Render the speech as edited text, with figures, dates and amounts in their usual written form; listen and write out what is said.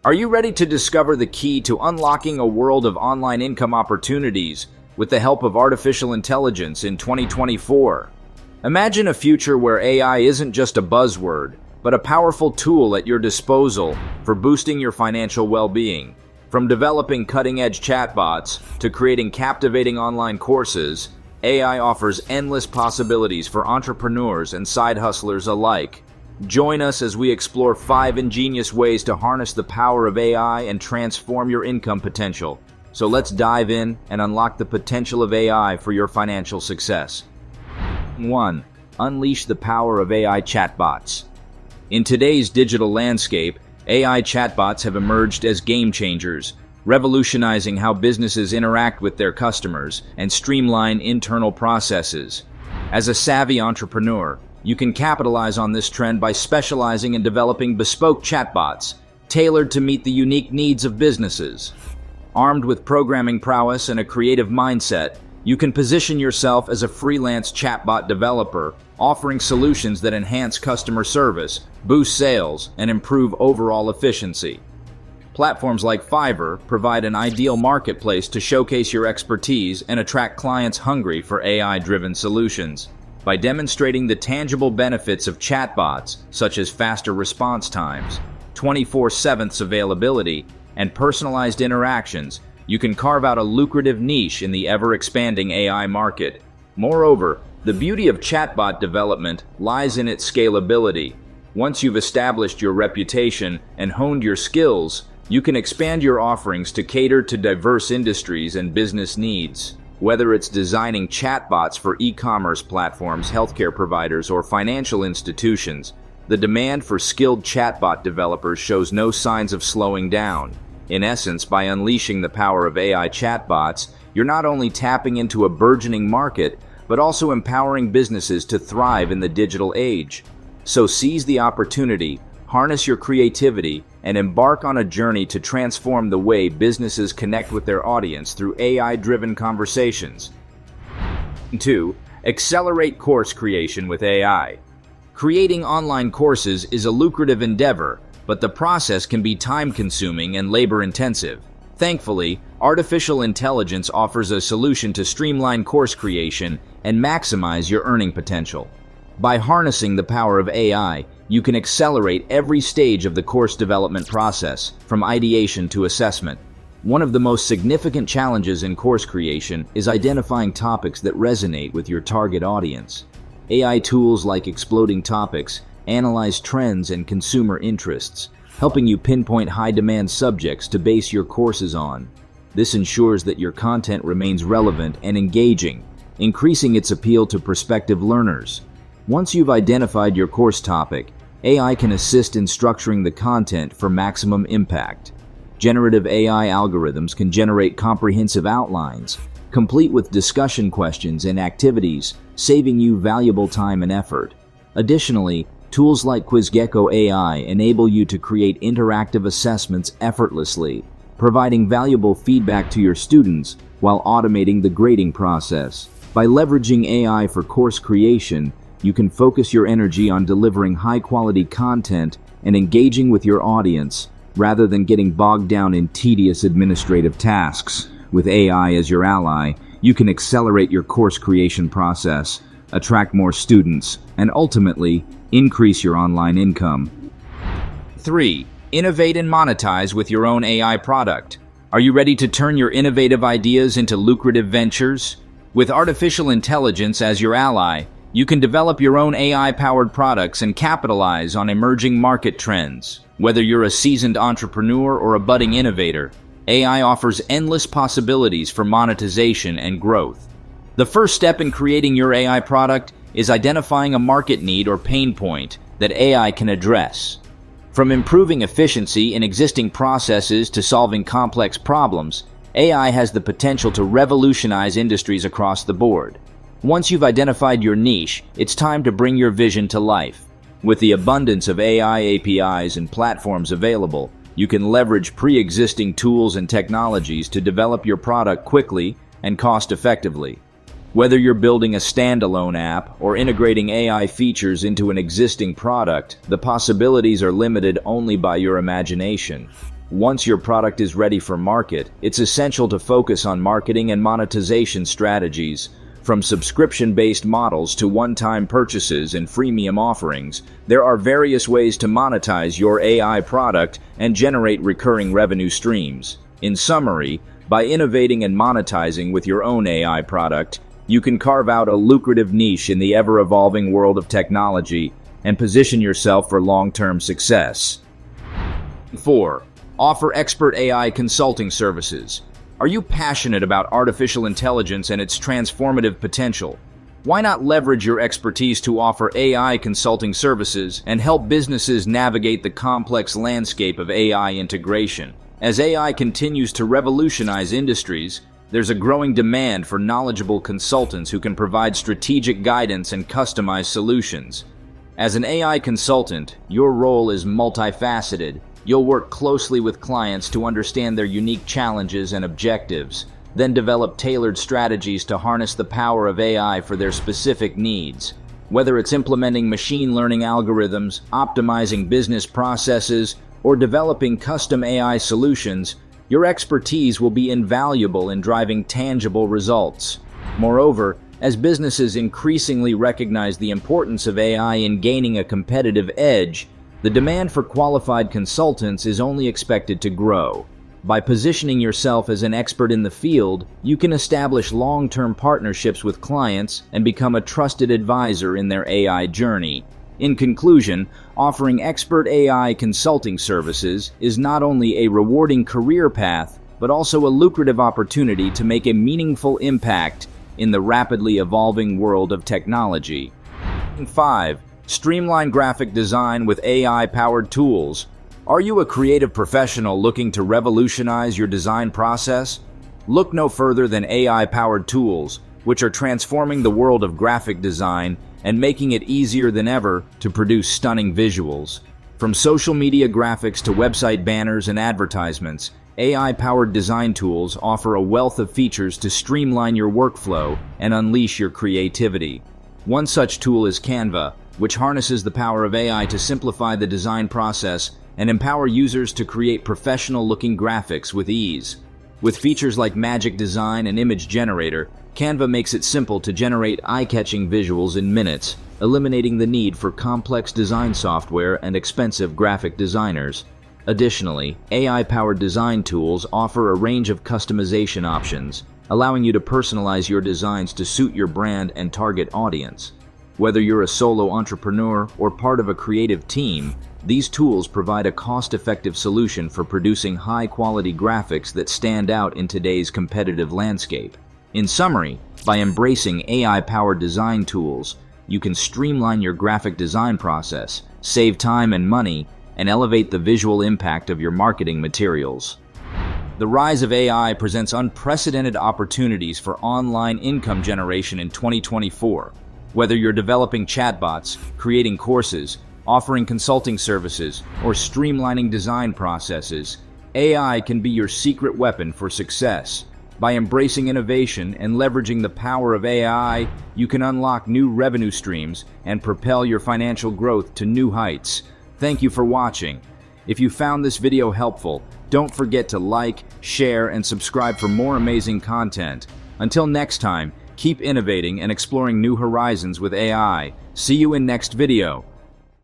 Are you ready to discover the key to unlocking a world of online income opportunities with the help of artificial intelligence in 2024? Imagine a future where AI isn't just a buzzword, but a powerful tool at your disposal for boosting your financial well-being. From developing cutting-edge chatbots to creating captivating online courses, AI offers endless possibilities for entrepreneurs and side hustlers alike. Join us as we explore 5 ingenious ways to harness the power of AI and transform your income potential. So let's dive in and unlock the potential of AI for your financial success. 1. Unleash the power of AI chatbots. In today's digital landscape, AI chatbots have emerged as game changers, revolutionizing how businesses interact with their customers and streamline internal processes. As a savvy entrepreneur, you can capitalize on this trend by specializing in developing bespoke chatbots, tailored to meet the unique needs of businesses. Armed with programming prowess and a creative mindset, you can position yourself as a freelance chatbot developer, offering solutions that enhance customer service, boost sales, and improve overall efficiency. Platforms like Fiverr provide an ideal marketplace to showcase your expertise and attract clients hungry for AI-driven solutions. By demonstrating the tangible benefits of chatbots, such as faster response times, 24/7 availability, and personalized interactions, you can carve out a lucrative niche in the ever-expanding AI market. Moreover, the beauty of chatbot development lies in its scalability. Once you've established your reputation and honed your skills, you can expand your offerings to cater to diverse industries and business needs. Whether it's designing chatbots for e-commerce platforms, healthcare providers, or financial institutions, the demand for skilled chatbot developers shows no signs of slowing down. In essence, by unleashing the power of AI chatbots, you're not only tapping into a burgeoning market, but also empowering businesses to thrive in the digital age. So seize the opportunity, harness your creativity, and embark on a journey to transform the way businesses connect with their audience through AI-driven conversations. 2. Accelerate course creation with AI. Creating online courses is a lucrative endeavor, but the process can be time-consuming and labor-intensive. Thankfully, artificial intelligence offers a solution to streamline course creation and maximize your earning potential. By harnessing the power of AI, you can accelerate every stage of the course development process, from ideation to assessment. One of the most significant challenges in course creation is identifying topics that resonate with your target audience. AI tools like Exploding Topics analyze trends and consumer interests, helping you pinpoint high-demand subjects to base your courses on. This ensures that your content remains relevant and engaging, increasing its appeal to prospective learners. Once you've identified your course topic, AI can assist in structuring the content for maximum impact. Generative AI algorithms can generate comprehensive outlines, complete with discussion questions and activities, saving you valuable time and effort. Additionally, tools like QuizGecko AI enable you to create interactive assessments effortlessly, providing valuable feedback to your students while automating the grading process. By leveraging AI for course creation, you can focus your energy on delivering high-quality content and engaging with your audience, rather than getting bogged down in tedious administrative tasks. With AI as your ally, you can accelerate your course creation process, attract more students, and ultimately, increase your online income. 3. Innovate and monetize with your own AI product. Are you ready to turn your innovative ideas into lucrative ventures? With artificial intelligence as your ally, you can develop your own AI-powered products and capitalize on emerging market trends. Whether you're a seasoned entrepreneur or a budding innovator, AI offers endless possibilities for monetization and growth. The first step in creating your AI product is identifying a market need or pain point that AI can address. From improving efficiency in existing processes to solving complex problems, AI has the potential to revolutionize industries across the board. Once you've identified your niche, it's time to bring your vision to life. With the abundance of AI APIs and platforms available, you can leverage pre-existing tools and technologies to develop your product quickly and cost-effectively. Whether you're building a standalone app or integrating AI features into an existing product, the possibilities are limited only by your imagination. Once your product is ready for market, it's essential to focus on marketing and monetization strategies. From subscription-based models to one-time purchases and freemium offerings, there are various ways to monetize your AI product and generate recurring revenue streams. In summary, by innovating and monetizing with your own AI product, you can carve out a lucrative niche in the ever-evolving world of technology and position yourself for long-term success. 4. Offer expert AI consulting services. Are you passionate about artificial intelligence and its transformative potential? Why not leverage your expertise to offer AI consulting services and help businesses navigate the complex landscape of AI integration? As AI continues to revolutionize industries, there's a growing demand for knowledgeable consultants who can provide strategic guidance and customized solutions. As an AI consultant, your role is multifaceted. You'll work closely with clients to understand their unique challenges and objectives, then develop tailored strategies to harness the power of AI for their specific needs. Whether it's implementing machine learning algorithms, optimizing business processes, or developing custom AI solutions, your expertise will be invaluable in driving tangible results. Moreover, as businesses increasingly recognize the importance of AI in gaining a competitive edge, the demand for qualified consultants is only expected to grow. By positioning yourself as an expert in the field, you can establish long-term partnerships with clients and become a trusted advisor in their AI journey. In conclusion, offering expert AI consulting services is not only a rewarding career path, but also a lucrative opportunity to make a meaningful impact in the rapidly evolving world of technology. 5. Streamline graphic design with AI-powered tools. Are you a creative professional looking to revolutionize your design process? Look no further than AI-powered tools, which are transforming the world of graphic design and making it easier than ever to produce stunning visuals. From social media graphics to website banners and advertisements, AI-powered design tools offer a wealth of features to streamline your workflow and unleash your creativity. One such tool is Canva, which harnesses the power of AI to simplify the design process and empower users to create professional-looking graphics with ease. With features like Magic Design and Image Generator, Canva makes it simple to generate eye-catching visuals in minutes, eliminating the need for complex design software and expensive graphic designers. Additionally, AI-powered design tools offer a range of customization options, allowing you to personalize your designs to suit your brand and target audience. Whether you're a solo entrepreneur or part of a creative team, these tools provide a cost-effective solution for producing high-quality graphics that stand out in today's competitive landscape. In summary, by embracing AI-powered design tools, you can streamline your graphic design process, save time and money, and elevate the visual impact of your marketing materials. The rise of AI presents unprecedented opportunities for online income generation in 2024. Whether you're developing chatbots, creating courses, offering consulting services, or streamlining design processes, AI can be your secret weapon for success. By embracing innovation and leveraging the power of AI, you can unlock new revenue streams and propel your financial growth to new heights. Thank you for watching. If you found this video helpful, don't forget to like, share, and subscribe for more amazing content. Until next time, keep innovating and exploring new horizons with AI. See you in next video.